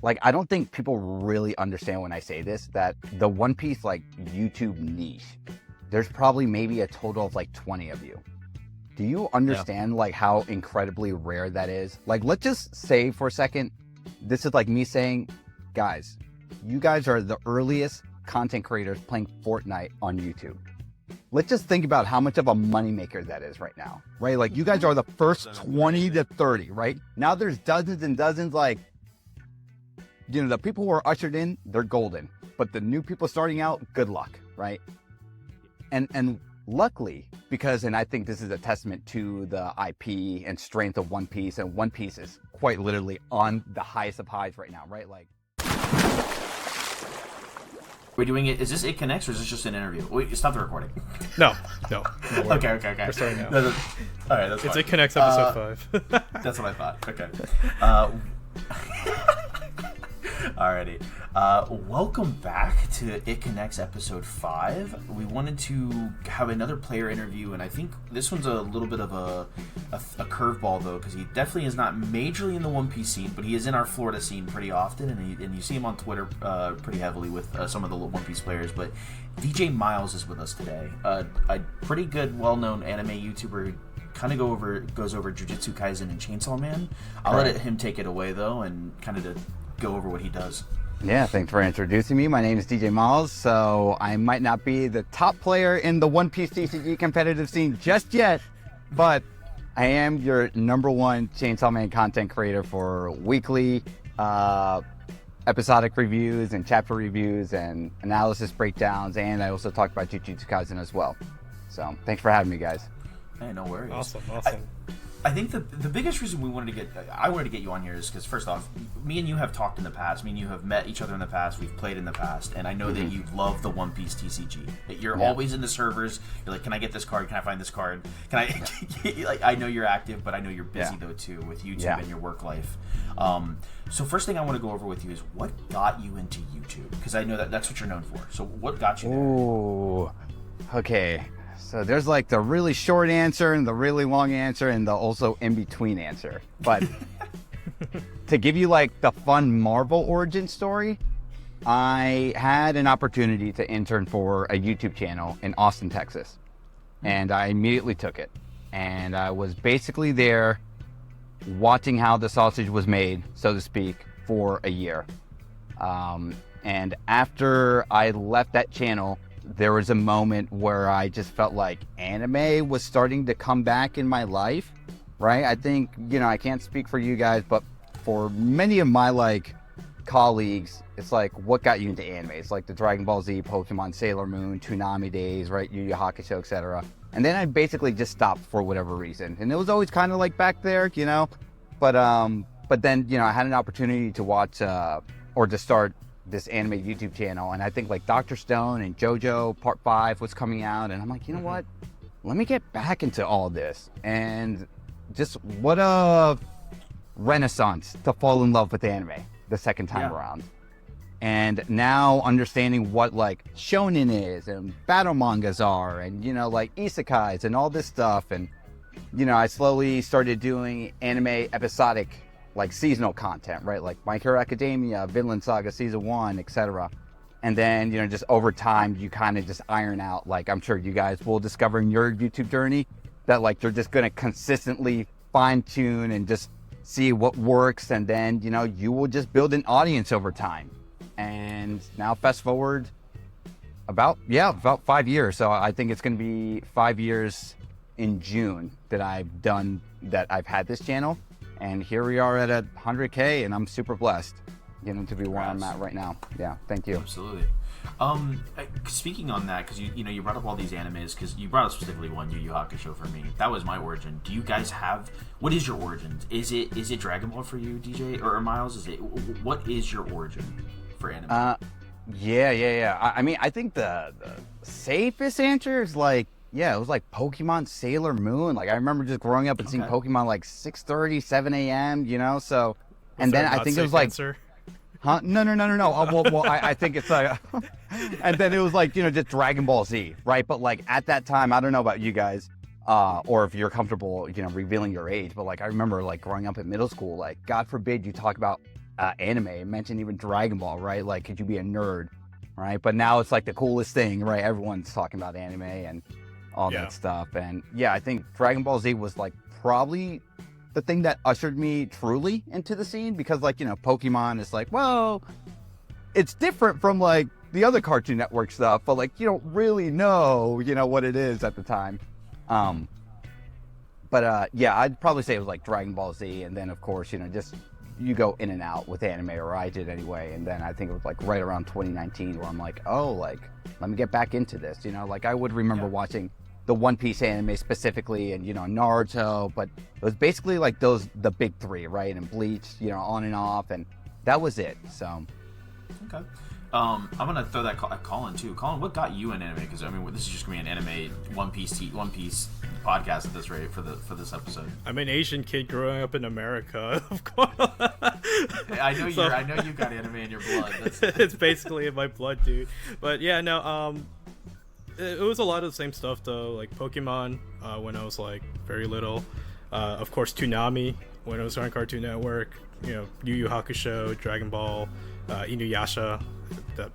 like, I don't think people really understand when I say this, that the One Piece, like, YouTube niche, there's probably maybe a total of like 20 of you. Do you understand like how incredibly rare that is? Like, let's just say for a second, this is like me saying, guys, you guys are the earliest content creators playing Fortnite on YouTube. Let's just think about how much of a moneymaker that is right now, right? Like, you guys are the first 20 to 30, right? Now there's dozens and dozens, like, you know, the people who are ushered in, they're golden. But the new people starting out, good luck, right? And luckily, because, and I think this is a testament to the IP and strength of One Piece, and One Piece is quite literally on the highest of highs right now, right? Like, we're doing it. Is this It Connects or is this just an interview? Wait, stop the recording. No. Okay. We're starting now. No, all right, that's fine. It's It Connects episode 5. That's what I thought. Okay. Alrighty. Welcome back to It Connects episode 5. We wanted to have another player interview, and I think this one's a little bit of a curveball, though, because he definitely is not majorly in the One Piece scene, but he is in our Florida scene pretty often, and you see him on Twitter pretty heavily with some of the One Piece players. But DJ Milez is with us today. A pretty good, well-known anime YouTuber who kind of goes over Jujutsu Kaisen and Chainsaw Man. I'll let him take it away, though, and kind of to go over what he does. yeah, thanks for introducing me. My name is DJ Milez, so I might not be the top player in the One Piece TCG competitive scene just yet, but I am your #1 Chainsaw Man content creator for weekly episodic reviews and chapter reviews and analysis breakdowns, and I also talk about Jujutsu Kaisen as well. So thanks for having me, guys. Hey, no worries. Awesome. I think the biggest reason I wanted to get you on here is because, first off, me and you have talked in the past. Me and you have met each other in the past. We've played in the past, and I know that you love the One Piece TCG. That you're always in the servers. You're like, can I get this card? Can I find this card? Can I? Like, I know you're active, but I know you're busy though too with YouTube and your work life. So first thing I want to go over with you is what got you into YouTube, because I know that's what you're known for. So what got you there? Ooh, okay. So there's like the really short answer and the really long answer and the also in-between answer. But to give you like the fun Marvel origin story, I had an opportunity to intern for a YouTube channel in Austin, Texas. And I immediately took it. And I was basically there watching how the sausage was made, so to speak, for a year. And after I left that channel, there was a moment where I just felt like anime was starting to come back in my life, right? I think, you know, I can't speak for you guys, but for many of my like colleagues, it's like, what got you into anime? It's like the Dragon Ball Z, Pokemon, Sailor Moon, Toonami days, right? Yu Yu Hakusho, etc. And then I basically just stopped for whatever reason. And it was always kind of like back there, you know? But then, you know, I had an opportunity to watch or to start this anime YouTube channel, and I think like Dr. Stone and JoJo Part 5 was coming out, and I'm like, you know what? Let me get back into all this. And just what a renaissance to fall in love with anime the second time around. And now understanding what like shonen is and battle mangas are, and you know, like isekais and all this stuff. And you know, I slowly started doing anime episodic, like seasonal content, right? Like My Hero Academia, Vinland Saga Season 1, etc. And then, you know, just over time, you kind of just iron out, like I'm sure you guys will discover in your YouTube journey, that like you're just going to consistently fine tune and just see what works. And then, you know, you will just build an audience over time. And now fast forward about 5 years. So I think it's going to be 5 years in June that I've had this channel. And here we are at 100K, and I'm super blessed, you know, to be where I'm at right now. Yeah, thank you. Absolutely. Speaking on that, because you brought up all these animes, because you brought up specifically one, Yu Yu Hakusho for me. That was my origin. Do you guys have? What is your origin? Is it Dragon Ball for you, DJ or Miles? What is your origin for anime? Yeah. I mean, I think the safest answer is like, yeah, it was like Pokemon Sailor Moon. Like I remember just growing up and seeing Pokemon like 6:30, 7 a.m., you know, so. And then I think it was like, answer? Huh? No. I think it's like, and then it was like, you know, just Dragon Ball Z, right? But like at that time, I don't know about you guys, or if you're comfortable, you know, revealing your age, but like I remember like growing up in middle school, like God forbid you talk about anime. It mentioned even Dragon Ball, right? Like, could you be a nerd, right? But now it's like the coolest thing, right? Everyone's talking about anime and all that stuff. And yeah, I think Dragon Ball Z was like probably the thing that ushered me truly into the scene, because like, you know, Pokemon is like, well, it's different from like the other Cartoon Network stuff, but like you don't really know, you know, what it is at the time. But yeah, I'd probably say it was like Dragon Ball Z, and then of course, you know, just you go in and out with anime, or I did anyway. And then I think it was like right around 2019 where I'm like, oh, like let me get back into this, you know. Like I would remember watching the One Piece anime specifically, and you know, Naruto, but it was basically like the big three, right? And Bleach, you know, on and off, and that was it. So okay. I'm gonna throw that at Colin too. Colin, what got you in anime? Because I mean, this is just gonna be an anime One Piece podcast at this rate for this episode. I'm an Asian kid growing up in America, of course. I know you got anime in your blood. It's basically in my blood, dude. But yeah, no. It was a lot of the same stuff though, like Pokemon when I was like very little. Of course, Toonami when I was on Cartoon Network. You know, Yu Yu Hakusho, Dragon Ball, Inuyasha.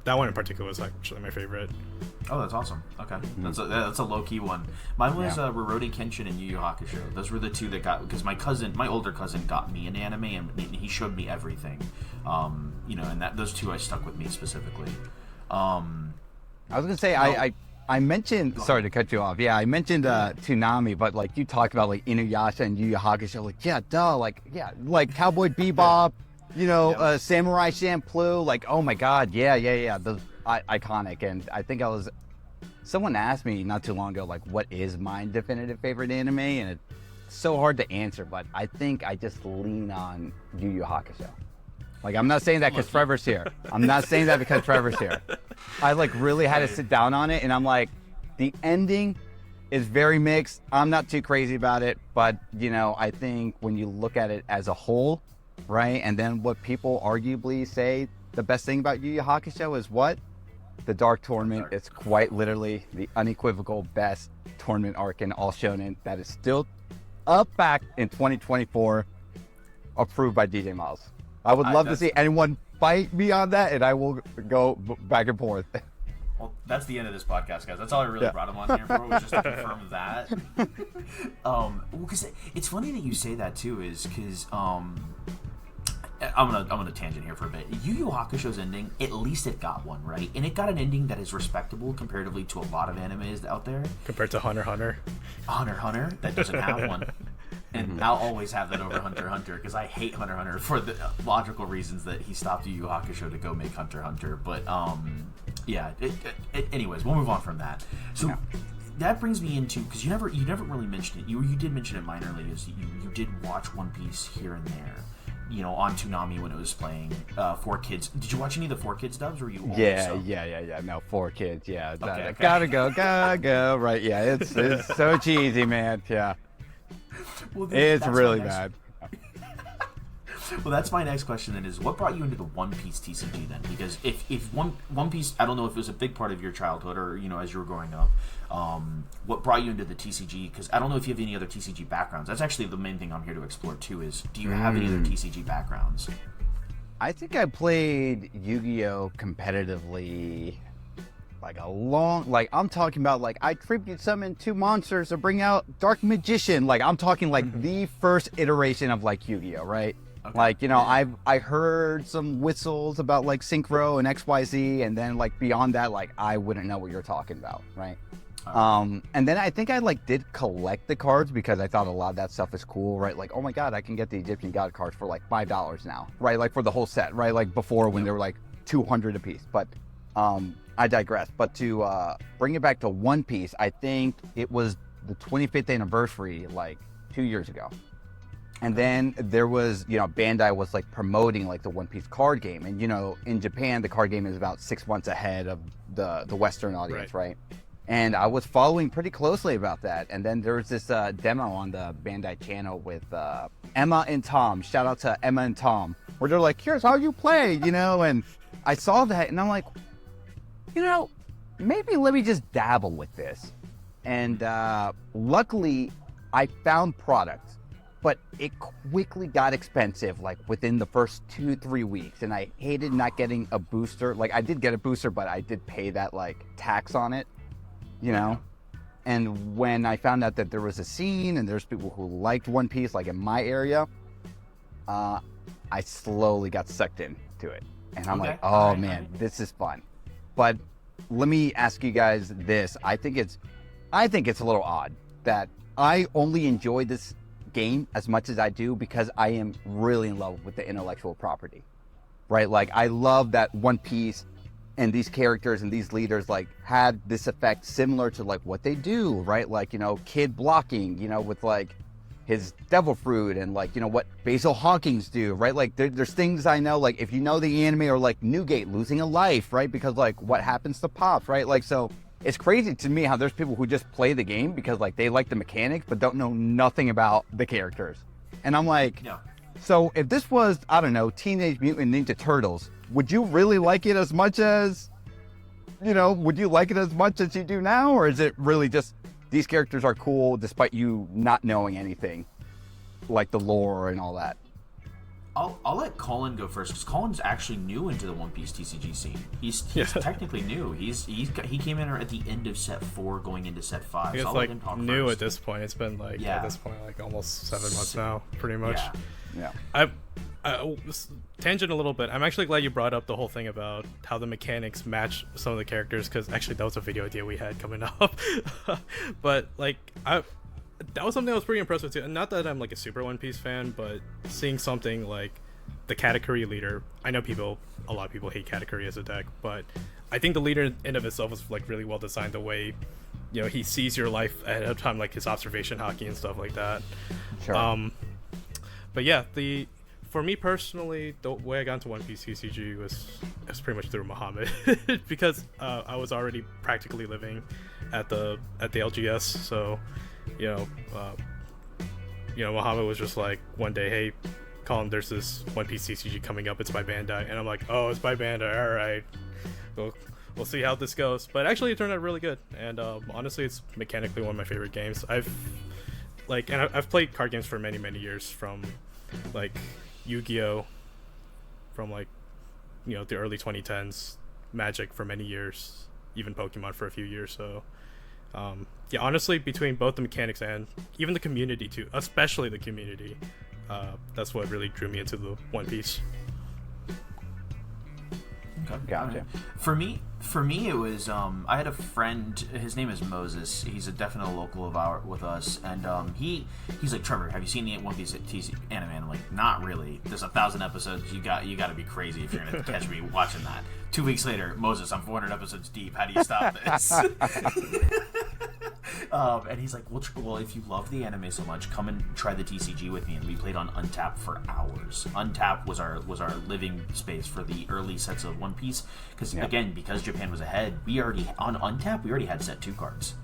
That one in particular was actually my favorite. Oh, that's awesome. Okay, that's a low key one. Mine was Rurouni Kenshin and Yu Yu Hakusho. Those were the two that got, because my older cousin got me an anime, and he showed me everything. You know, and those two I stuck with me specifically. I was gonna say I mentioned, sorry to cut you off. Yeah, I mentioned Toonami, but like you talked about like Inuyasha and Yu Yu Hakusho, like yeah, duh, like Cowboy Bebop, you know, Samurai Champloo, like oh my god, yeah, those iconic. And I think someone asked me not too long ago, like what is my definitive favorite anime, and it's so hard to answer, but I think I just lean on Yu Yu Hakusho. Like, I'm not saying that because Trevor's here. I like really had to sit down on it, and I'm like, the ending is very mixed. I'm not too crazy about it, but you know, I think when you look at it as a whole, right, and then what people arguably say the best thing about Yu Yu Hakusho is what? The Dark Tournament. It's quite literally the unequivocal best tournament arc in all shonen that is still up back in 2024, approved by DJ Milez. I would love to see anyone fight me on that, and I will go back and forth. Well, that's the end of this podcast, guys. That's all I really brought him on here for, was just to confirm that. Because it's funny that you say that too, is because I'm gonna tangent here for a bit. Yu Yu Hakusho's ending, at least it got one right, and it got an ending that is respectable comparatively to a lot of animes out there. Compared to Hunter x Hunter. Hunter x Hunter, that doesn't have one. And I'll always have that over Hunter x Hunter, because I hate Hunter x Hunter for the logical reasons that he stopped Yu Yu Hakusho to go make Hunter x Hunter. But yeah. Anyways, we'll move on from that. So that brings me into, because you never really mentioned it. You did mention it minorly, is you did watch One Piece here and there. You know, on Toonami when it was playing 4Kids. Did you watch any of the 4Kids dubs, or were you? Yeah. No, 4Kids. Yeah. Okay. Gotta go. Right. Yeah. It's so cheesy, man. Yeah. Well, it's really bad. Well, that's my next question then, is what brought you into the One Piece TCG then? Because if One Piece, I don't know if it was a big part of your childhood or, you know, as you were growing up, what brought you into the TCG? Because I don't know if you have any other TCG backgrounds. That's actually the main thing I'm here to explore too, is do you have any other TCG backgrounds? I think I played Yu-Gi-Oh! Competitively I'm talking about like I tribute summon 2 monsters to bring out Dark Magician. Like I'm talking like the first iteration of like Yu-Gi-Oh, right? Okay. Like, you know, I heard some whistles about like Synchro and XYZ, and then like beyond that, like I wouldn't know what you're talking about, right? And then I think I like did collect the cards because I thought a lot of that stuff is cool, right? Like, oh my god, I can get the Egyptian god cards for like $5 now, right? Like for the whole set, right? Like before when they were like 200 a piece. But I digress. But to bring it back to One Piece, I think it was the 25th anniversary like 2 years ago. And then there was, you know, Bandai was like promoting like the One Piece card game. And, you know, in Japan, the card game is about 6 months ahead of the Western audience, right? And I was following pretty closely about that. And then there was this demo on the Bandai channel with Emma and Tom. Shout out to Emma and Tom, where they're like, here's how you play, you know? And I saw that and I'm like, you know, maybe let me just dabble with this. And luckily, I found product but it quickly got expensive, like within the first 2-3 weeks, and I hated not getting a booster. Like I did get a booster, but I did pay that like tax on it, you know. And when I found out that there was a scene and there's people who liked One Piece, like in my area, I slowly got sucked into it, and I'm like, oh man, this is fun. But let me ask you guys this: I think it's a little odd that I only enjoy this game as much as I do because I am really in love with the intellectual property, right? Like I love that One Piece and these characters and these leaders like had this effect similar to like what they do, right? Like, you know, Kid blocking, you know, with like his devil fruit, and like, you know, what Basil Hawkins do, right? Like there's things I know, like if you know the anime, or like Newgate losing a life, right? Because like what happens to Pops, right? Like, so it's crazy to me how there's people who just play the game because like they like the mechanics but don't know nothing about the characters. And I'm like, so if this was, I don't know, Teenage Mutant Ninja Turtles, would you really like it as much as, you know, would you like it as much as you do now? Or is it really just these characters are cool despite you not knowing anything, like the lore and all that? I'll let Colin go first, because Colin's actually new into the One Piece TCG scene. He's technically new. He came in at the end of set 4, going into set 5. It's so like new first. At this point. It's been like at this point like almost 7 months now, pretty much. Yeah. I tangent a little bit. I'm actually glad you brought up the whole thing about how the mechanics match some of the characters, because actually that was a video idea we had coming up. But like that was something I was pretty impressed with too. And not that I'm like a super One Piece fan, but seeing something like the Katakuri leader. I know a lot of people hate Katakuri as a deck, but I think the leader in and of itself was like really well designed. The way, you know, he sees your life ahead of time, like his observation hockey and stuff like that. Sure. But yeah, for me personally, the way I got into One Piece TCG was pretty much through Muhammad, because I was already practically living at the LGS, so Muhammad was just like one day, hey, Colin, there's this One Piece TCG coming up, it's by Bandai, and I'm like, oh, it's by Bandai, all right, we'll see how this goes. But actually it turned out really good, and honestly it's mechanically one of my favorite games. I've played card games for many years, from like Yu-Gi-Oh, from like, you know, the early 2010s, Magic for many years, even Pokemon for a few years. So yeah, honestly, between both the mechanics and even the community too, especially the community, that's what really drew me into the One Piece. Okay. Gotcha. For me, it was I had a friend. His name is Moses. He's a definite local with us, and he's like, Trevor, have you seen the One Piece anime? And I'm like, not really. There's 1,000 episodes. You got to be crazy if you're gonna catch me watching that. 2 weeks later, Moses, I'm 400 episodes deep. How do you stop this? And he's like, well, if you love the anime so much, come and try the TCG with me. And we played on Untap for hours. Untap was our living space for the early sets of One Piece, because because Japan was ahead, we already had set 2 cards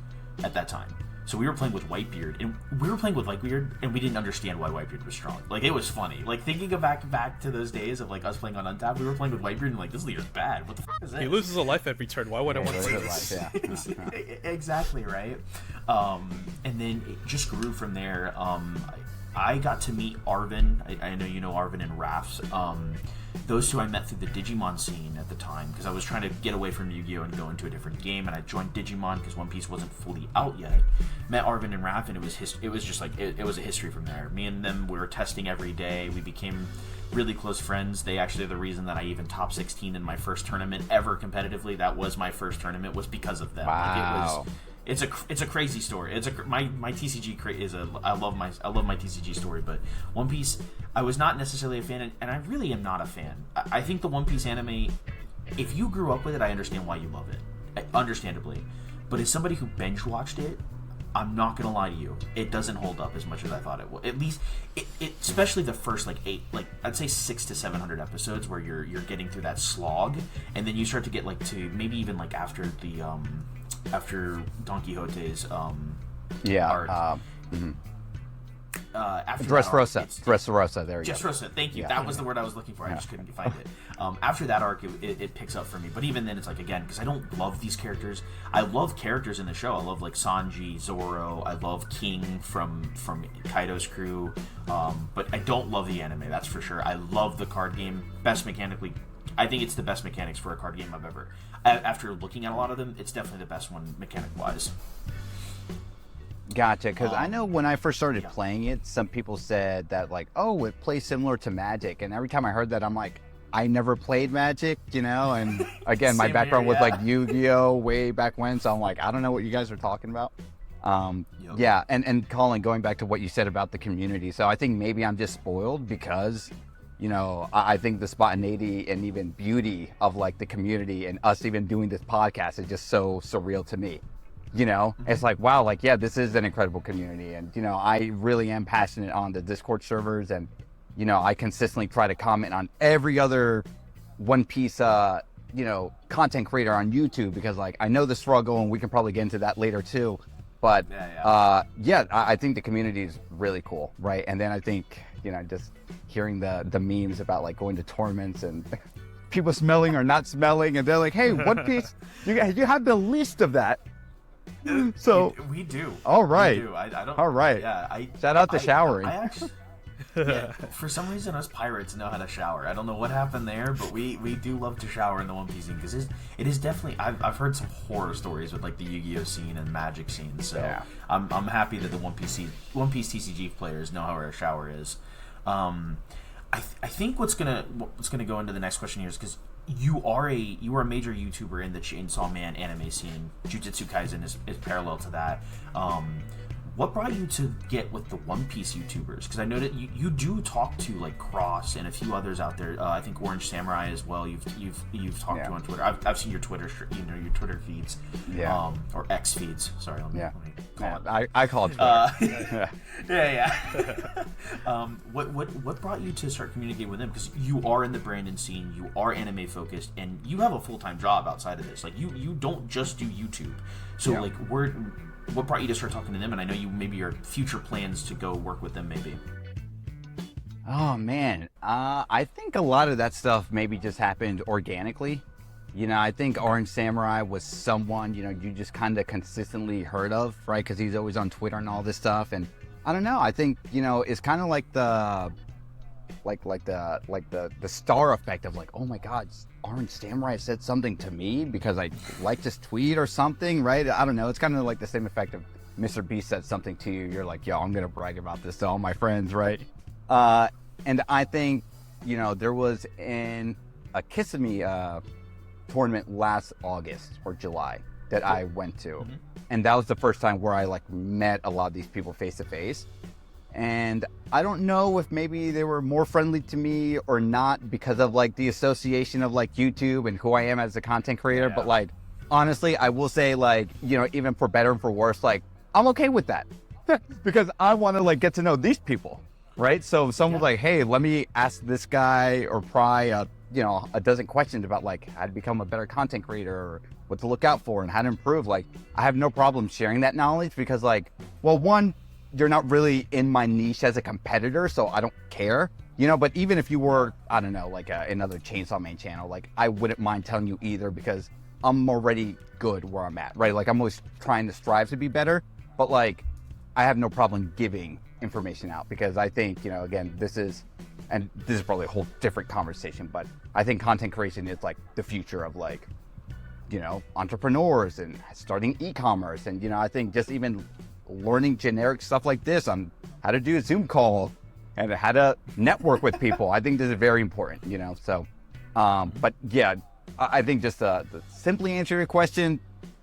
at that time. So we were playing with Whitebeard, and we were playing with Whitebeard, and we didn't understand why Whitebeard was strong. Like, it was funny. Like, thinking back to those days of like us playing on Untap, we were playing with Whitebeard and like, this leader's bad. What the f is this? He loses a life every turn. Why would I want to play this? this? Exactly, right? And then it just grew from there. I got to meet Arvin. I know you know Arvin and Rafts. Those two I met through the Digimon scene at the time, because I was trying to get away from Yu-Gi-Oh! And go into a different game, and I joined Digimon because One Piece wasn't fully out yet. Met Arvin and Raph, and it was just like it was a history from there. Me and them, we were testing every day. We became really close friends. They actually are the reason that I even top 16 in my first tournament ever competitively. That was my first tournament, was because of them. Wow. Like, it's a crazy story. My TCG is I love my TCG story, but One Piece, I was not necessarily a fan, and I really am not a fan. I think the One Piece anime, if you grew up with it, I understand why you love it, understandably. But as somebody who binge watched it, I'm not gonna lie to you, it doesn't hold up as much as I thought it would. At least, especially the first I'd say 600 to 700 episodes where you're getting through that slog, and then you start to get like to maybe even like after Don Quixote's arc. after Dressrosa. Dressrosa. There you go. Dressrosa. Thank you. Yeah. That was the word I was looking for. I just couldn't find it. After that arc, it picks up for me. But even then, it's like, again, because I don't love these characters. I love characters in the show. I love like Sanji, Zoro. I love King from Kaido's crew. But I don't love the anime. That's for sure. I love the card game. Best mechanically. I think it's the best mechanics for a card game I've ever. After looking at a lot of them, it's definitely the best one mechanic-wise. Gotcha, because I know when I first started playing it, some people said that, like, oh, it plays similar to Magic, and every time I heard that, I'm like, I never played Magic, you know, and again, my background was like Yu-Gi-Oh! Way back when, so I'm like, I don't know what you guys are talking about. Yeah, and Colin, going back to what you said about the community, so I think maybe I'm just spoiled because, you know, I think the spontaneity and even beauty of, like, the community and us even doing this podcast is just so surreal to me. You know, it's like, wow, like, yeah, this is an incredible community. And, you know, I really am passionate on the Discord servers. And, you know, I consistently try to comment on every other One Piece, you know, content creator on YouTube because, like, I know the struggle and we can probably get into that later too. But, I think the community is really cool, right? And then I think, you know, just hearing the memes about, like, going to tournaments and people smelling or not smelling. And they're like, hey, One Piece, you have the least of that. So we do. All right. We do. I don't. All right. Yeah. Shout out to showering. I actually. Yeah, for some reason, us pirates know how to shower. I don't know what happened there, but we do love to shower in the One Piece scene because it is definitely. I've heard some horror stories with like the Yu-Gi-Oh scene and Magic scene. So yeah. I'm happy that the One Piece TCG players know how a shower is. I think what's gonna go into the next question here is because you are a major YouTuber in the Chainsaw Man anime scene. Jujutsu Kaisen is parallel to that. What brought you to get with the One Piece YouTubers? Because I know that you do talk to like Cross and a few others out there. I think Orange Samurai as well. You've talked to on Twitter. I've seen your Twitter your Twitter feeds. Yeah. Or X feeds. Sorry. Let me call it. I call it Twitter. What brought you to start communicating with them? Because you are in the Brandon scene. You are anime focused, and you have a full-time job outside of this. Like you don't just do YouTube. So like what brought you to start talking to them? And I know you maybe your future plans to go work with them maybe. Oh man, I think a lot of that stuff maybe just happened organically. You know, I think Orange Samurai was someone, you know, you just kind of consistently heard of, right? Because he's always on Twitter and all this stuff. And I don't know, I think, you know, it's kind of like the star effect of like, oh my God, Orange Samurai said something to me because I liked his tweet or something, right? I don't know. It's kind of like the same effect of Mr. Beast said something to you. You're like, yo, I'm going to brag about this to all my friends, right? And I think, you know, there was a Kiss of Me tournament last August or July that I went to. Mm-hmm. And that was the first time where I like met a lot of these people face to face. And I don't know if maybe they were more friendly to me or not because of like the association of like YouTube and who I am as a content creator. Yeah. But like, honestly, I will say like, you know, even for better and for worse, like I'm okay with that because I want to like get to know these people, right? So if someone's like, hey, let me ask this guy or pry you know, a dozen questions about like how to become a better content creator or what to look out for and how to improve. Like I have no problem sharing that knowledge because like, well, one, you're not really in my niche as a competitor, so I don't care, you know, but even if you were, I don't know, like another Chainsaw Man channel, like I wouldn't mind telling you either because I'm already good where I'm at, right? Like I'm always trying to strive to be better, but like I have no problem giving information out because I think, you know, again, this is probably a whole different conversation, but I think content creation is like the future of like, you know, entrepreneurs and starting e-commerce. And, you know, I think just even learning generic stuff like this on how to do a Zoom call and how to network with people. I think this is very important, you know, so, but yeah, I think just to simply answer your question,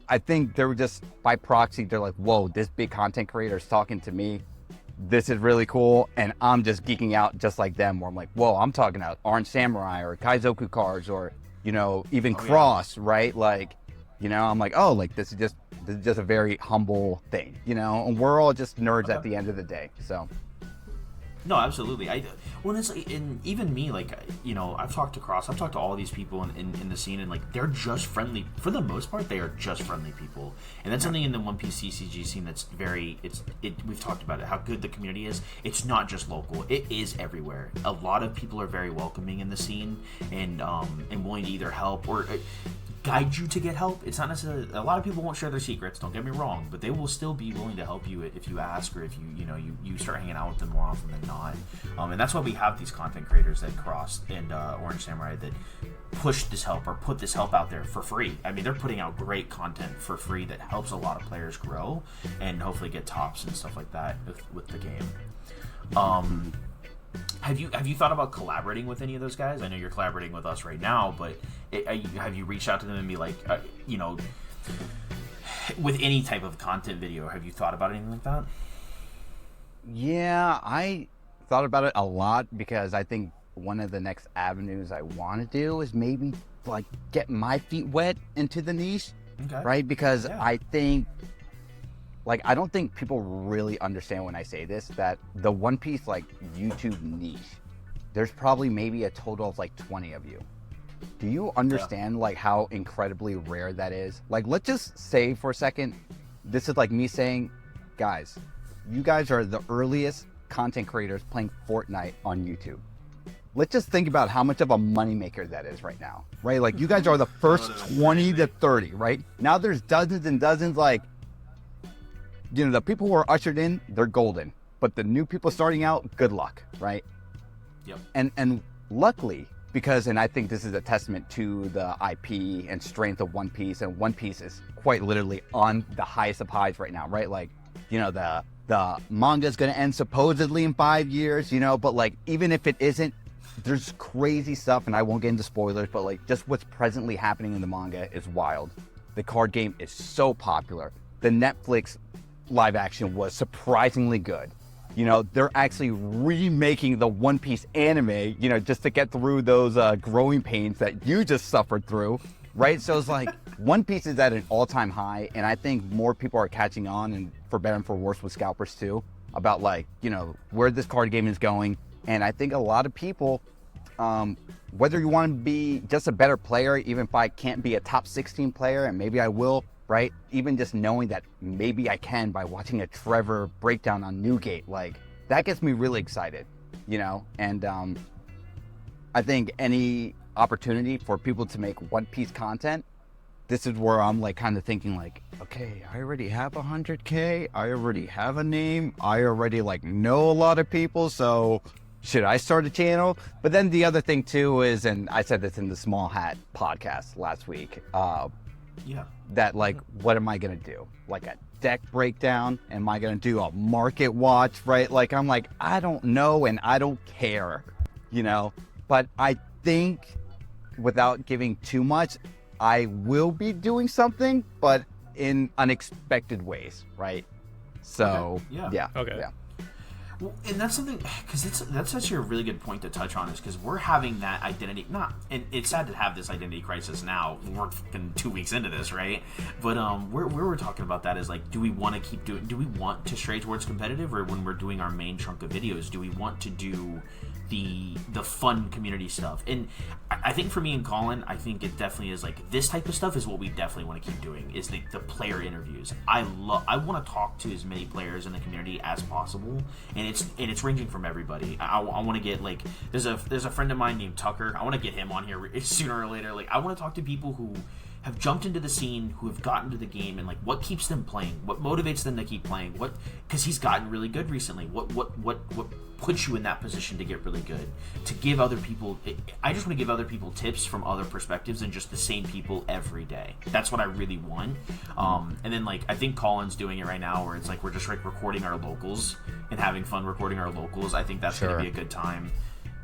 I think they were just by proxy, they're like, whoa, this big content creator is talking to me. This is really cool. And I'm just geeking out just like them where I'm like, whoa, I'm talking about Orange Samurai or Kaizoku cards or, you know, even Cross, right? Like, you know, I'm like, oh, like this is just a very humble thing, you know, and we're all just nerds at the end of the day. So No, absolutely. When it's like, and even me, like, you know, I've talked to all these people in the scene, and like they're just friendly for the most part. They are just friendly people, and that's something in the One Piece CCG scene that's we've talked about it, how good the community is. It's not just local; it is everywhere. A lot of people are very welcoming in the scene, and willing to either help or guide you to get help. It's not necessarily, a lot of people won't share their secrets, don't get me wrong, but they will still be willing to help you if you ask, or if you start hanging out with them more often than not. And that's why we have these content creators that Cross and Orange Samurai that push this help or put this help out there for free. I mean, they're putting out great content for free that helps a lot of players grow and hopefully get tops and stuff like that with the game. Have you thought about collaborating with any of those guys? I know you're collaborating with us right now, but have you reached out to them and be like, with any type of content video, have you thought about anything like that? Yeah, I thought about it a lot, because I think one of the next avenues I want to do is maybe like get my feet wet into the niche, right? Because I think, like, I don't think people really understand when I say this, that the One Piece, like, YouTube niche, there's probably maybe a total of, like, 20 of you. Do you understand, like, how incredibly rare that is? Like, let's just say for a second, this is like me saying, guys, you guys are the earliest content creators playing Fortnite on YouTube. Let's just think about how much of a moneymaker that is right now, right? Like, you guys are the first 20 to 30, right? Now there's dozens and dozens, like, you know, the people who are ushered in, they're golden. But the new people starting out, good luck, right? Yep. And luckily, because, and I think this is a testament to the IP and strength of One Piece, and One Piece is quite literally on the highest of highs right now, right? Like, you know, the manga's gonna end supposedly in 5 years, you know, but like, even if it isn't, there's crazy stuff, and I won't get into spoilers, but like, just what's presently happening in the manga is wild. The card game is so popular. The Netflix live action was surprisingly good. You know, they're actually remaking the One Piece anime, you know, just to get through those growing pains that you just suffered through, right? So it's like, One Piece is at an all-time high, and I think more people are catching on, and for better and for worse with scalpers too, about, like, you know, where this card game is going. And I think a lot of people, whether you want to be just a better player, even if I can't be a top 16 player, and maybe I will, right? Even just knowing that maybe I can by watching a Trevor breakdown on Newgate, like, that gets me really excited, you know? And I think any opportunity for people to make One Piece content, this is where I'm like kind of thinking like, okay, I already have 100K, I already have a name, I already like know a lot of people, so should I start a channel? But then the other thing too is, and I said this in the Small Hat podcast last week, that like, what am I gonna do? Like a deck breakdown? Am I gonna do a market watch, right? Like, I'm like, I don't know, and I don't care, you know? But I think, without giving too much, I will be doing something, but in unexpected ways, right? So, yeah. Well, and that's something, because that's such a really good point to touch on, is because we're having that identity, and it's sad to have this identity crisis now. We're fucking 2 weeks into this, right? But where we're talking about that is like, do we want to stray towards competitive, or when we're doing our main chunk of videos, do we want to do the fun community stuff? And I think for me and Colin, I think it definitely is like, this type of stuff is what we definitely want to keep doing, is the player interviews. I want to talk to as many players in the community as possible, and it's ranging from everybody. I want to get, like, there's a friend of mine named Tucker. I want to get him on here sooner or later. Like, I want to talk to people who have jumped into the scene, who have gotten to the game, and like, what keeps them playing, what motivates them to keep playing, because he's gotten really good recently, what puts you in that position to get really good, to give other people, I just want to give other people tips from other perspectives than just the same people every day. That's what I really want. And then, like, I think Colin's doing it right now, where it's like, we're just like recording our locals and having fun recording our locals. I think that's going to be a good time.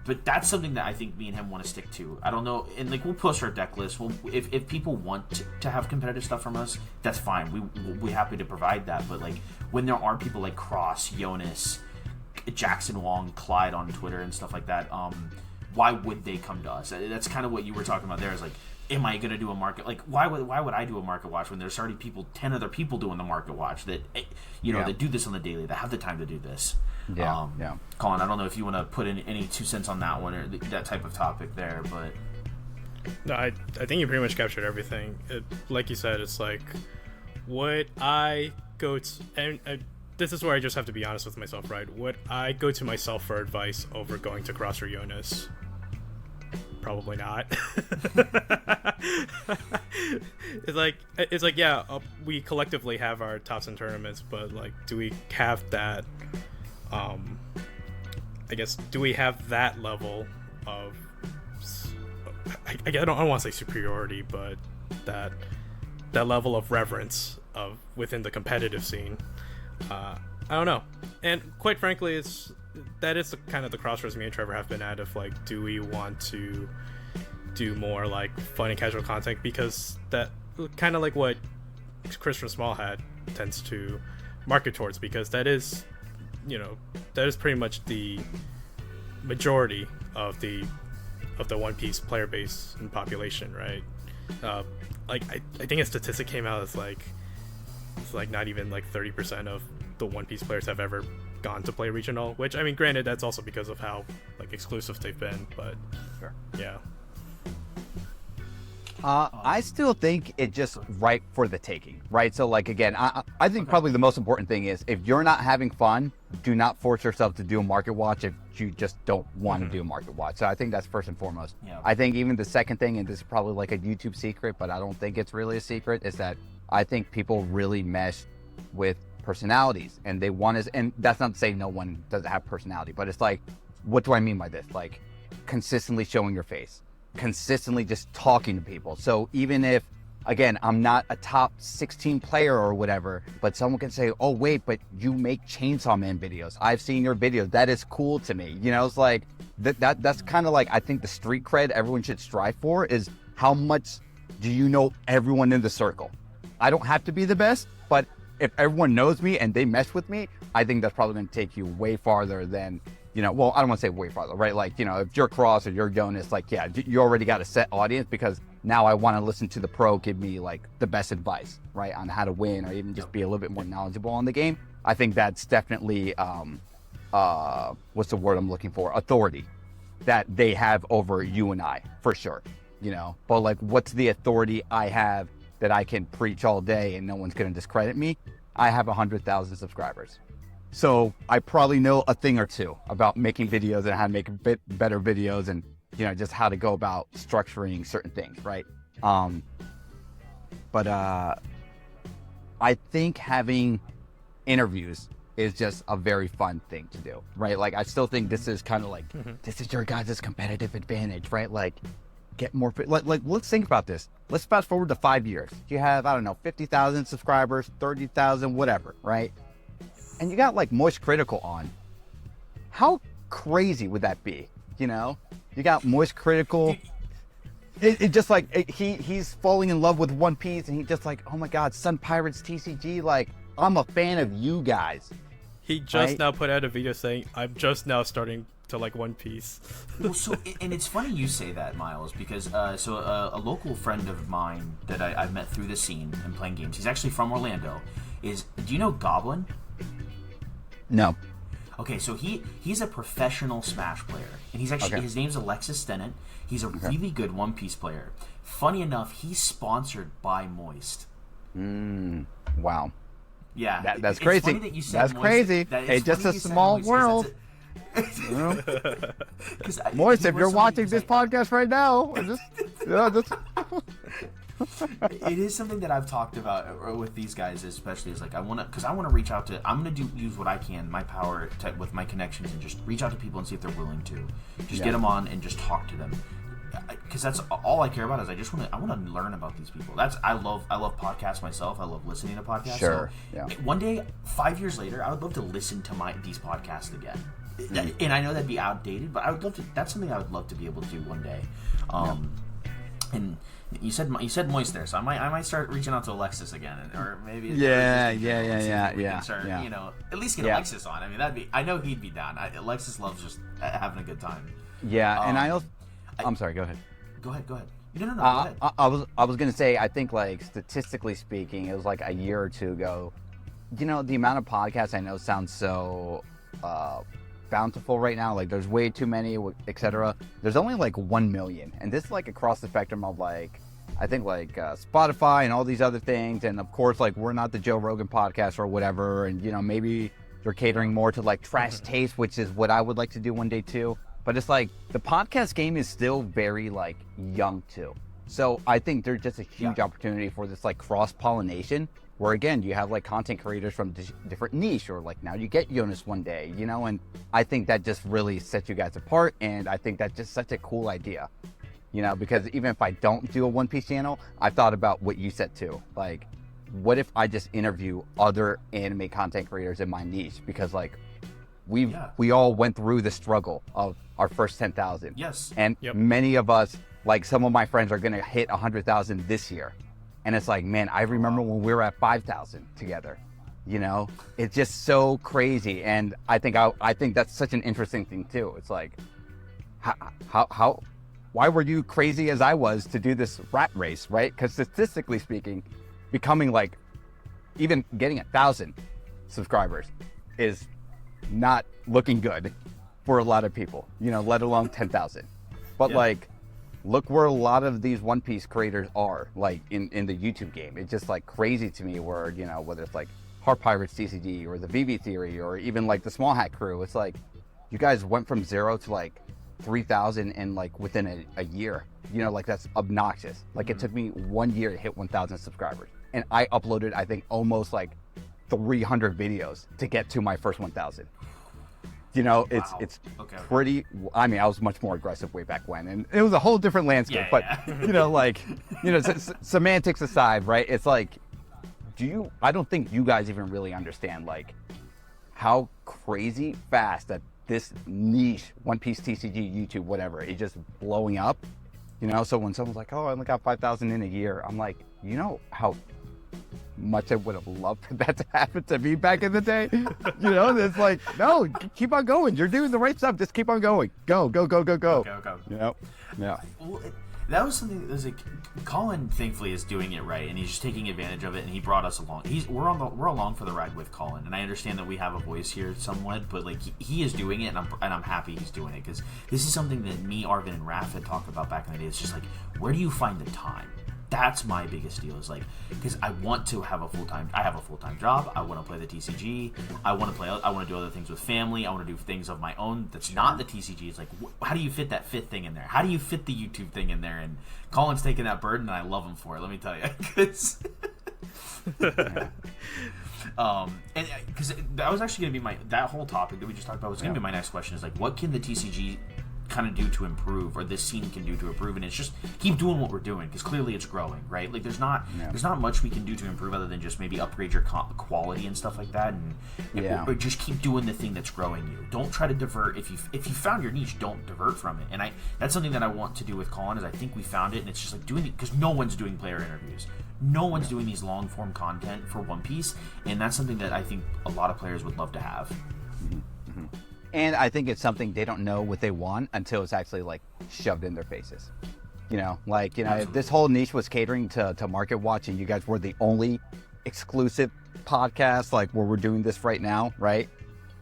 But that's something that I think me and him want to stick to. I don't know, and like, we'll post our deck list. If people want to have competitive stuff from us, that's fine. We're happy to provide that. But like, when there are people like Cross, Jonas, Jackson Wong, Clyde on Twitter and stuff like that, why would they come to us? That's kind of what you were talking about there. Is like, am I going to do a market? Like, why would I do a market watch when there's already 10 other people doing the market watch that, that do this on the daily, that have the time to do this. Yeah. Colin, I don't know if you want to put in any 2 cents on that one or that type of topic there, but. No, I think you pretty much captured everything. Like you said, it's like, would I go to, and this is where I just have to be honest with myself, right? Would I go to myself for advice over going to Cross or Jonas? Probably not. It's like yeah, we collectively have our tops and tournaments, but like, do we have that? I guess, do we have that level of? I don't want to say superiority, but that level of reverence of within the competitive scene. I don't know, and quite frankly, that is kind of the crossroads me and Trevor have been at of like, do we want to do more like fun and casual content, because that kind of like what Chris from Small Hat tends to market towards, because that is pretty much the majority of the One Piece player base and population, right? Like I think a statistic came out it's like not even like 30% of the One Piece players have ever gone to play regional, which, I mean, granted, that's also because of how like exclusive they've been, but Sure. Yeah. I still think it's just right for the taking, right? So like, again, I think probably the most important thing is, if you're not having fun, do not force yourself to do a market watch if you just don't want to do a market watch. So I think that's first and foremost. Yeah. I think even the second thing, and this is probably like a YouTube secret, but I don't think it's really a secret, is that I think people really mesh with personalities, and they want to, and that's not to say no one doesn't have personality, but it's like, what do I mean by this? Like, consistently showing your face, consistently just talking to people. So even if, again, I'm not a top 16 player or whatever, but someone can say, oh wait, but you make Chainsaw Man videos, I've seen your videos, that is cool to me. It's like that's kind of like, I think the street cred everyone should strive for is, how much do you know everyone in the circle? I don't have to be the best, but if everyone knows me and they mess with me, I think that's probably going to take you way farther than, well, I don't want to say way farther, right? Like, if you're Cross or you're Jonas, like, yeah, you already got a set audience, because now I want to listen to the pro give me like the best advice, right, on how to win, or even just be a little bit more knowledgeable on the game. I think that's definitely, what's the word I'm looking for? Authority that they have over you and I, for sure, But like, what's the authority I have that I can preach all day and no one's going to discredit me? I have 100,000 subscribers. So I probably know a thing or two about making videos and how to make better videos, and just how to go about structuring certain things, right? But I think having interviews is just a very fun thing to do, right? Like, I still think this is kind of like, this is your guys' competitive advantage, right? Like, get more, like let's think about this. Let's fast forward to 5 years. You have, I don't know, 50,000 subscribers, 30,000, whatever, right? And you got like Moist Critical on. How crazy would that be? You got Moist Critical. It just like, he's falling in love with One Piece, and he's just like, oh my God, Sun Pirates TCG. Like, I'm a fan of you guys. He just now put out a video saying, I'm just now starting to like One Piece. Well, so, and it's funny you say that, Miles, because a local friend of mine that I've met through the scene and playing games, he's actually from Orlando, do you know Goblin? No. Okay, so he's a professional Smash player, and he's actually, his name's Alexis Stennett. He's a really good One Piece player. Funny enough, he's sponsored by Moist. Wow. Yeah, that's it's crazy. Funny that you said that's Moist. crazy. It's just a small world. Moist, if you're watching this podcast right now, it is something that I've talked about with these guys, especially, is like, I want to reach out to, I'm going to use what I can, my power with my connections, and just reach out to people and see if they're willing to just get them on and just talk to them, because that's all I care about. Is I want to learn about these people. I love podcasts myself. I love listening to podcasts. Sure. So yeah. One day, 5 years later, I would love to listen to these podcasts again. And I know that'd be outdated, but I would love to. That's something I would love to be able to do one day. And you said Moist there, so I might start reaching out to Alexis again, or maybe yeah. At least get Alexis on. I mean, I know he'd be down. Alexis loves just having a good time. Yeah, and I'm sorry. Go ahead. Go ahead. No. Go ahead. I was gonna say, I think like statistically speaking, it was like a year or two ago. You know, the amount of podcasts I know sounds so bountiful right now. Like there's way too many, etc. There's only like 1 million, and this is like across the spectrum of like, I think like Spotify and all these other things. And of course, like we're not the Joe Rogan podcast or whatever. And you know, maybe they're catering more to like trash taste, which is what I would like to do one day too. But it's like the podcast game is still very like young too. So I think there's just a huge opportunity for this like cross-pollination where again, you have like content creators from different niche, or like now you get Jonas one day, you know, and I think that just really sets you guys apart. And I think that's just such a cool idea, you know, because even if I don't do a One Piece channel, I've thought about what you said too. Like, what if I just interview other anime content creators in my niche? Because like, we all went through the struggle of our first 10,000. Yes. And many of us, like some of my friends are going to hit 100,000 this year. And it's like, man, I remember when we were at 5,000 together, you know, it's just so crazy. And I think that's such an interesting thing too. It's like, why were you crazy as I was to do this rat race, right? Because statistically speaking, becoming like, even getting 1,000 subscribers is not looking good for a lot of people, you know, let alone 10,000. But like, look where a lot of these One Piece creators are, like in the YouTube game. It's just like crazy to me where, you know, whether it's like Heart Pirates TCG or the VV Theory or even like the Small Hat Crew, it's like you guys went from 0 to like 3,000 in like within a year. You know, like that's obnoxious. Like it took me 1 year to hit 1,000 subscribers. And I uploaded, I think, almost like 300 videos to get to my first 1,000. You know, it's pretty. I mean, I was much more aggressive way back when, and it was a whole different landscape. But you know, like, you know, semantics aside, right? It's like, I don't think you guys even really understand like how crazy fast that this niche One Piece TCG YouTube whatever is just blowing up. You know, so when someone's like, "Oh, I only got 5,000 in a year," I'm like, you know how much I would have loved for that to happen to me back in the day. You know, it's like, no, keep on going. You're doing the right stuff. Just keep on going. Go. Okay. You know? Yeah. Well, that was something that was like, Colin thankfully is doing it right, and he's just taking advantage of it, and he brought us along. We're along for the ride with Colin, and I understand that we have a voice here somewhat, but like he is doing it, and I'm happy he's doing it, because this is something that me, Arvin, and Raph had talked about back in the day. It's just like, where do you find the time? That's my biggest deal, is like, because I want to have a full-time job. I want to play the TCG. I want to do other things with family. I want to do things of my own that's not the TCG. It's like, how do you fit that fifth thing in there? How do you fit the YouTube thing in there? And Colin's taking that burden, and I love him for it. Let me tell you, and because that was actually going to be that whole topic that we just talked about was going to be my next question, is like, what can the TCG kind of do to improve, or this scene can do to improve? And it's just keep doing what we're doing, because clearly it's growing, right? Like there's not much we can do to improve other than just maybe upgrade your quality and stuff like that, and or just keep doing the thing that's growing you. Don't try to divert. If you found your niche, don't divert from it. And that's something that I want to do with Colin, is I think we found it, and it's just like doing it, because no one's doing player interviews, no one's doing these long form content for One Piece, and that's something that I think a lot of players would love to have. Mm-hmm. And I think it's something they don't know what they want until it's actually like shoved in their faces. You know, like, you know, if this whole niche was catering to Market Watch, and you guys were the only exclusive podcast, like where we're doing this right now, right?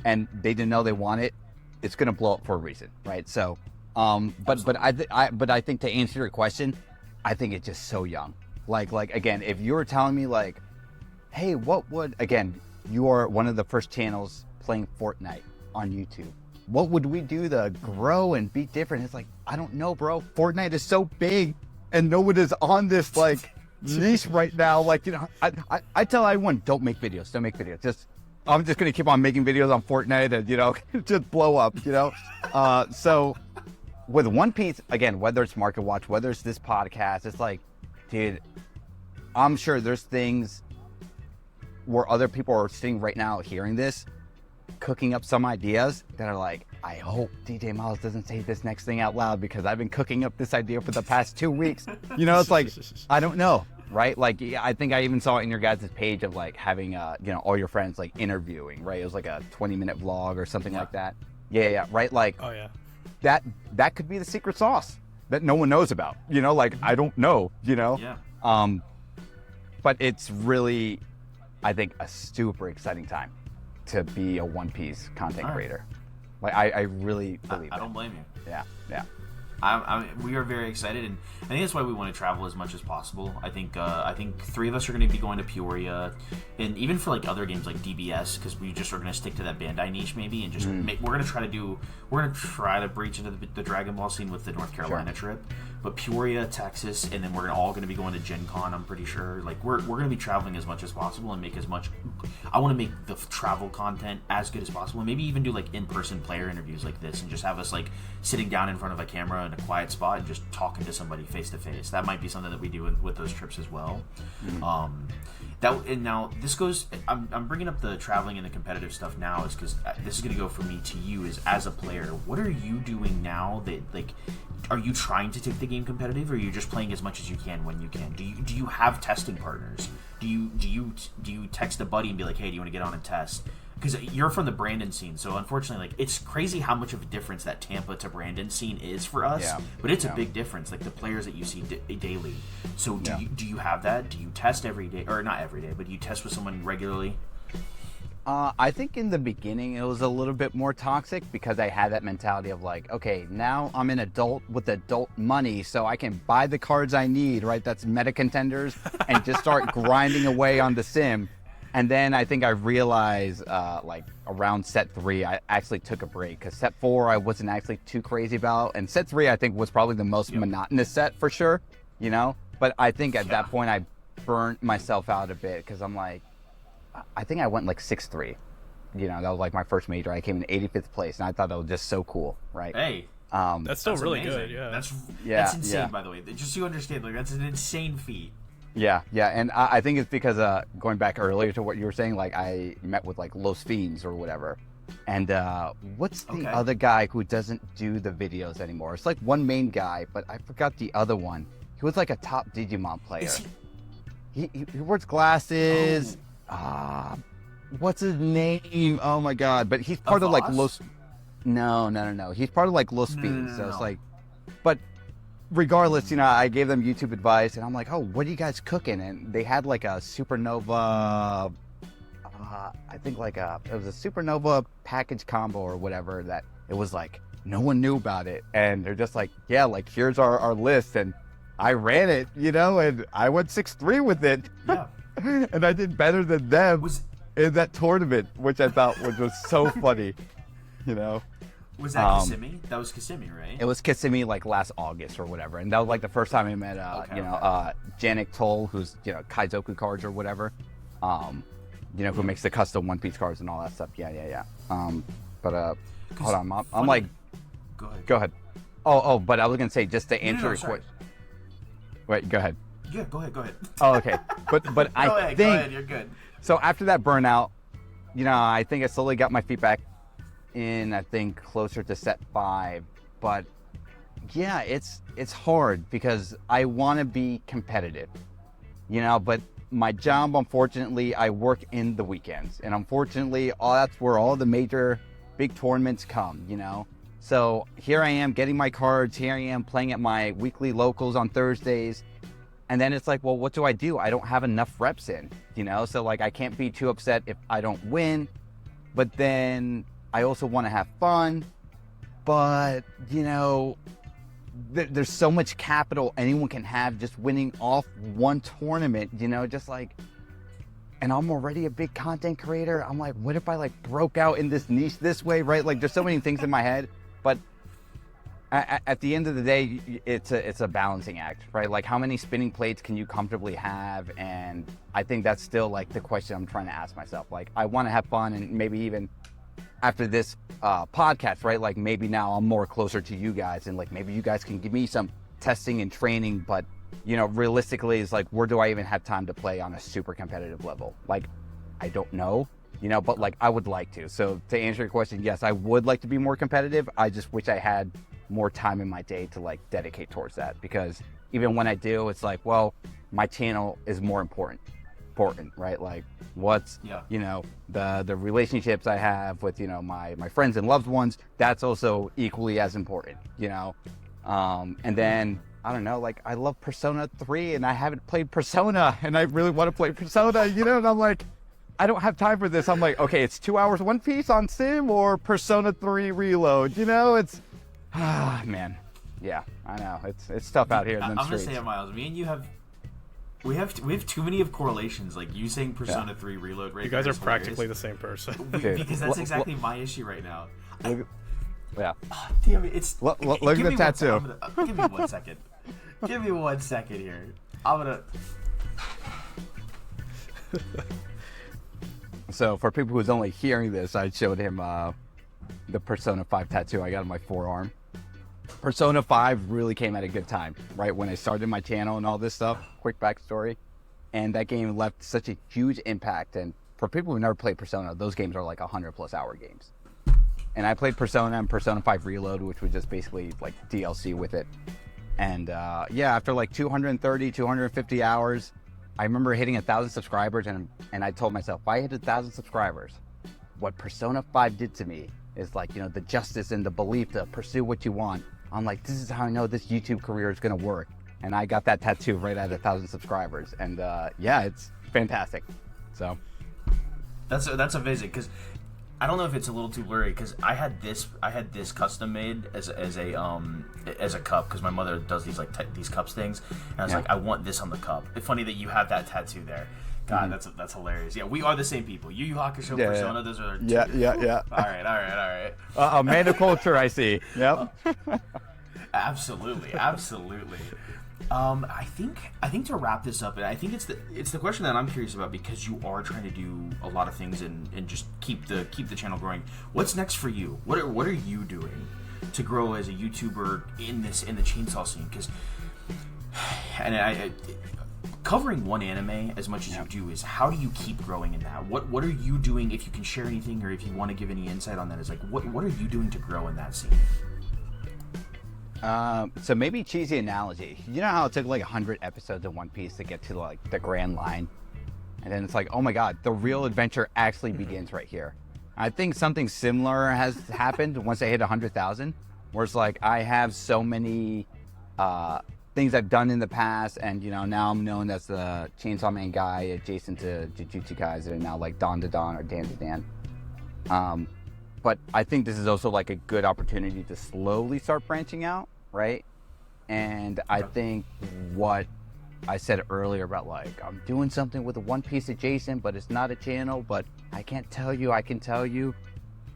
And they didn't know they want it, it's going to blow up for a reason, right? So, but I think to answer your question, I think it's just so young. Like again, if you were telling me like, hey, you are one of the first channels playing Fortnite on YouTube, what would we do to grow and be different? It's like, I don't know, bro. Fortnite is so big, and no one is on this like niche right now. Like, you know, I tell everyone, don't make videos. I'm just gonna keep on making videos on Fortnite, and you know, just blow up. You know, so with One Piece, again, whether it's Market Watch, whether it's this podcast, it's like, dude, I'm sure there's things where other people are sitting right now hearing this, cooking up some ideas that are like, I hope DJ Milez doesn't say this next thing out loud, because I've been cooking up this idea for the past 2 weeks. You know, it's like, I don't know, right? Like, I think I even saw it in your guys' page of like having, you know, all your friends like interviewing, right? It was like a 20-minute vlog or something like that. Yeah, right? Like, oh yeah. that could be the secret sauce that no one knows about, you know, like I don't know, you know. Yeah. But it's really, I think, a super exciting time to be a One Piece content creator. Like I really believe I don't blame you. Yeah. We are very excited, and I think that's why we want to travel as much as possible. I think 3 of us are going to be going to Peoria, and even for like other games like DBS, because we just are going to stick to that Bandai niche maybe, and just we're going to try to breach into the Dragon Ball scene with the North Carolina trip, but Peoria, Texas, and then we're all going to be going to Gen Con. I'm pretty sure. Like we're going to be traveling as much as possible and make as much. I want to make the travel content as good as possible, and maybe even do like in-person player interviews like this, and just have us like sitting down in front of a camera in a quiet spot and just talking to somebody face to face. That might be something that we do with those trips as well. And now this goes. I'm bringing up the traveling and the competitive stuff now is because this is going to go from me to you. Is as a player, what are you doing now that like? Are you trying to take the game competitive, or are you just playing as much as you can when you can? Do you have testing partners? Do you text a buddy and be like, hey, do you want to get on and test? Because you're from the Brandon scene, so unfortunately, like it's crazy how much of a difference that Tampa to Brandon scene is for us. Yeah. But it's a big difference, like the players that you see daily. So do you have that? Do you test every day, or not every day, but do you test with someone regularly? I think in the beginning it was a little bit more toxic because I had that mentality of like, okay, now I'm an adult with adult money, so I can buy the cards I need, right? That's meta contenders, and just start grinding away on the sim. And then I think I realized, like around set 3, I actually took a break because set 4 I wasn't actually too crazy about, and set 3 I think was probably the most monotonous set for sure, you know. But I think at that point I burnt myself out a bit because I'm like, I think I went like 6-3. You know, that was like my first major. I came in 85th place, and I thought that was just so cool, right? Hey, that's still really amazing. good. Yeah, that's insane. By the way, just so you understand, like that's an insane feat. Yeah, and I think it's because going back earlier to what you were saying, like I met with like Los Fiends or whatever, and what's the other guy who doesn't do the videos anymore? It's like one main guy, but I forgot the other one. He was like a top Digimon player. He wears glasses. What's his name? Oh my god! But he's part of like Los. No. He's part of like Los Fiends. So it's like, but regardless, you know, I gave them YouTube advice, and I'm like, oh, what are you guys cooking? And they had like a supernova. I think like it was a supernova package combo or whatever that it was like no one knew about it, and they're just like, yeah, like here's our list, and I ran it, you know, and I went 6-3 with it. Yeah. And I did better than them in that tournament, which I thought was so funny, you know. Was that Kissimmee? That was Kissimmee, right? It was Kissimmee like last August or whatever, and that was like the first time I met, Janik Toll, who's, you know, Kaizoku cards or whatever, you know, who makes the custom One Piece cards and all that stuff. Yeah. But hold on, I'm like, go ahead. Oh, but I was gonna say just to answer your question. Wait, go ahead. Yeah, go ahead. Oh, okay. But I think go ahead, you're good. So after that burnout, you know, I think I slowly got my feet back in, I think closer to set 5. But yeah, it's hard because I want to be competitive, you know, but my job, unfortunately, I work in the weekends, and unfortunately that's where all the major big tournaments come, you know. So here I am getting my cards, here I am playing at my weekly locals on Thursdays. And then it's like, well, what do? I don't have enough reps in, you know? So like, I can't be too upset if I don't win, but then I also want to have fun. But, you know, there's so much capital anyone can have just winning off one tournament, you know, just like, and I'm already a big content creator. I'm like, what if I like broke out in this niche this way, right? Like there's so many things in my head, but at the end of the day, it's a balancing act, right? Like how many spinning plates can you comfortably have? And I think that's still like the question I'm trying to ask myself. Like I want to have fun, and maybe even after this podcast, right? Like maybe now I'm more closer to you guys, and like maybe you guys can give me some testing and training, but you know, realistically it's like, where do I even have time to play on a super competitive level? Like, I don't know, you know, but like I would like to. So to answer your question, yes, I would like to be more competitive. I just wish I had more time in my day to like dedicate towards that, because even when I do, it's like, well, my channel is more important important, right? Like what's, you know, the relationships I have with, you know, my friends and loved ones, that's also equally as important, you know? And then, I don't know, like I love Persona 3 and I haven't played Persona and I really want to play Persona, you know? And I'm like, I don't have time for this. I'm like, okay, it's 2 hours One Piece on Sim or Persona 3 Reload, you know? It's, man. Yeah, I know. It's tough out here in the streets. I'm gonna say, Miles, me and you we have too many of correlations. Like you saying Persona 3 Reload right. You guys are practically the same person. Because that's exactly my issue right now. Yeah. Damn it! It's look at the tattoo. Give me 1 second. Give me 1 second here. I'm gonna. So for people who's only hearing this, I showed him the Persona 5 tattoo I got on my forearm. Persona 5 really came at a good time, right? When I started my channel and all this stuff, quick backstory. And that game left such a huge impact. And for people who never played Persona, those games are like 100+ hour games. And I played Persona and Persona 5 Reload, which was just basically like DLC with it. And yeah, after like 230, 250 hours, I remember hitting 1,000 subscribers and I told myself, if I hit 1,000 subscribers, what Persona 5 did to me is like, you know, the justice and the belief to pursue what you want. I'm like, this is how I know this YouTube career is going to work. And I got that tattoo right at 1,000 subscribers. And yeah, it's fantastic. So that's amazing, because I don't know if it's a little too blurry, because I had this custom made as a cup, because my mother does these like these cups things, and I was like, I want this on the cup. It's funny that you have that tattoo there. God, that's hilarious. Yeah, we are the same people. Yu Yu Hakusho, Persona, those are yeah. All right. A man of culture, I see. Yep. Absolutely. I think to wrap this up, and I think it's the question that I'm curious about, because you are trying to do a lot of things and just keep the channel growing. What's next for you? What are you doing to grow as a YouTuber in the chainsaw scene? Because covering one anime as much as you do, is how do you keep growing in that? What are you doing, if you can share anything, or if you want to give any insight on that, is like what are you doing to grow in that scene? So maybe cheesy analogy. You know how it took like 100 episodes of One Piece to get to like the grand line? And then it's like, oh my god, the real adventure actually begins right here. I think something similar has happened once I hit 100,000, where it's like I have so many things I've done in the past, and you know, now I'm known as the Chainsaw Man guy adjacent to Jujutsu Kaisen, and now like Dan to Dan or Dan to Dan. But I think this is also like a good opportunity to slowly start branching out, right? And I think what I said earlier about like, I'm doing something with a One Piece adjacent, but it's not a channel, but I can't tell you, I can tell you.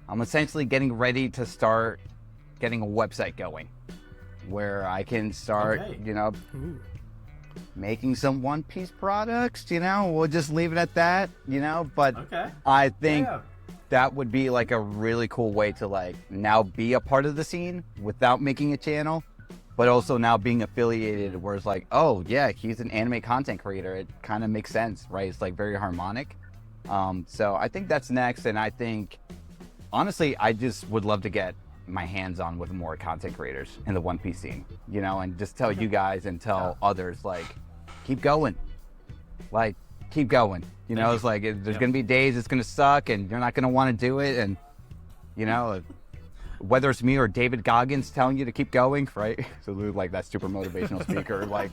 I'm essentially getting ready to start getting a website going where I can start, you know, making some One Piece products, you know, we'll just leave it at that, you know, but I think that would be like a really cool way to like now be a part of the scene without making a channel, but also now being affiliated, where it's like, oh yeah, he's an anime content creator. It kind of makes sense, right? It's like very harmonic. So I think that's next. And I think, honestly, I just would love to get my hands on with more content creators in the One Piece scene, you know, and just tell you guys and tell others, like, keep going. Like, keep going. You know, it's like, there's going to be days it's going to suck and you're not going to want to do it. And, you know, whether it's me or David Goggins telling you to keep going, right? So like that super motivational speaker, like,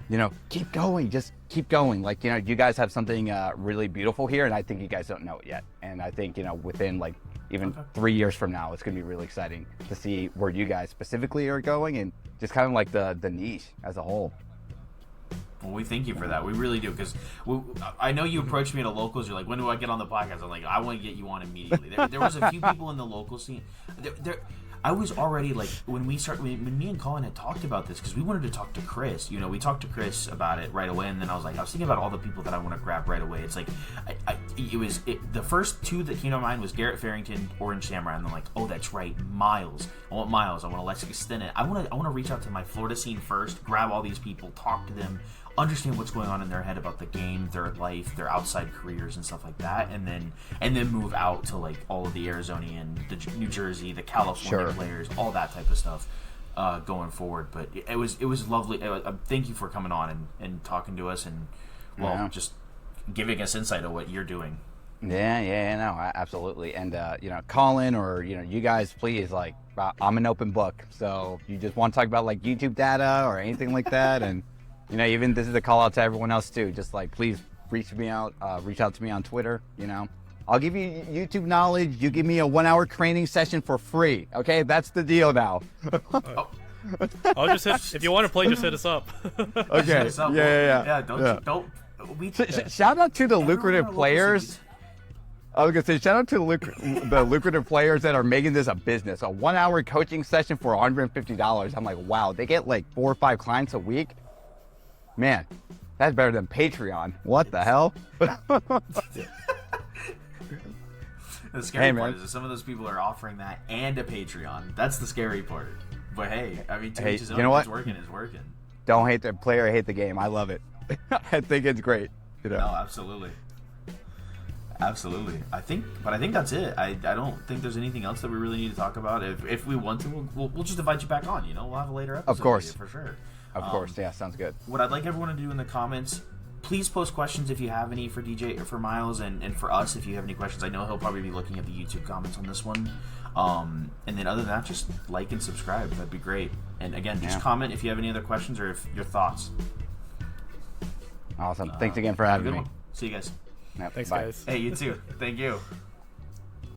you know, keep going, just keep going. Like, you know, you guys have something really beautiful here, and I think you guys don't know it yet. And I think, you know, within like even 3 years from now, it's going to be really exciting to see where you guys specifically are going, and just kind of like the niche as a whole. Well, we thank you for that. We really do, because I know you approached me at a locals. You're like, when do I get on the podcast? I'm like, I want to get you on immediately. There was a few people in the local scene. I was already like, when me and Colin had talked about this, because we wanted to talk to Chris. You know, we talked to Chris about it right away, and then I was thinking about all the people that I want to grab right away. It's like, the first two that came to mind was Garrett Farrington, Orange Samurai, and I'm like, oh, that's right, Miles. I want Miles. I want Alexis Stinnett. I want to reach out to my Florida scene first, grab all these people, talk to them, understand what's going on in their head about the game, their life, their outside careers and stuff like that, and then move out to like all of the Arizonian, the New Jersey, the California players, all that type of stuff going forward. But it was lovely. Thank you for coming on and talking to us, and just giving us insight of what you're doing. Yeah, no, absolutely. And Colin or you guys, please, like, I'm an open book. So if you just want to talk about like YouTube data or anything like that, and even this is a call out to everyone else too. Just like, please reach out to me on Twitter. I'll give you YouTube knowledge. You give me a 1 hour training session for free. Okay, that's the deal now. I'll just if you want to play, just hit us up. Okay. Yeah. Don't. Shout out to the lucrative players. I was gonna say, shout out to the lucrative players that are making this a business. A 1 hour coaching session for $150. I'm like, wow, they get like 4 or 5 clients a week. Man, that's better than Patreon. What the hell? The scary part is that some of those people are offering that and a Patreon. That's the scary part. But hey, I mean, to each his own. What's working is working. Don't hate the player, hate the game. I love it. I think it's great. No, absolutely. Absolutely. I think that's it. I don't think there's anything else that we really need to talk about. If we want to, we'll just invite you back on. We'll have a later episode. Of course, for sure. Of course, yeah, sounds good. What I'd like everyone to do in the comments, please post questions if you have any for DJ or for Miles, and for us if you have any questions. I know he'll probably be looking at the YouTube comments on this one. And then other than that, just like and subscribe. That'd be great. And again, just comment if you have any other questions or if your thoughts. Awesome. Thanks again for having me. See you guys. Thanks, bye. guys. Hey, you too. Thank you.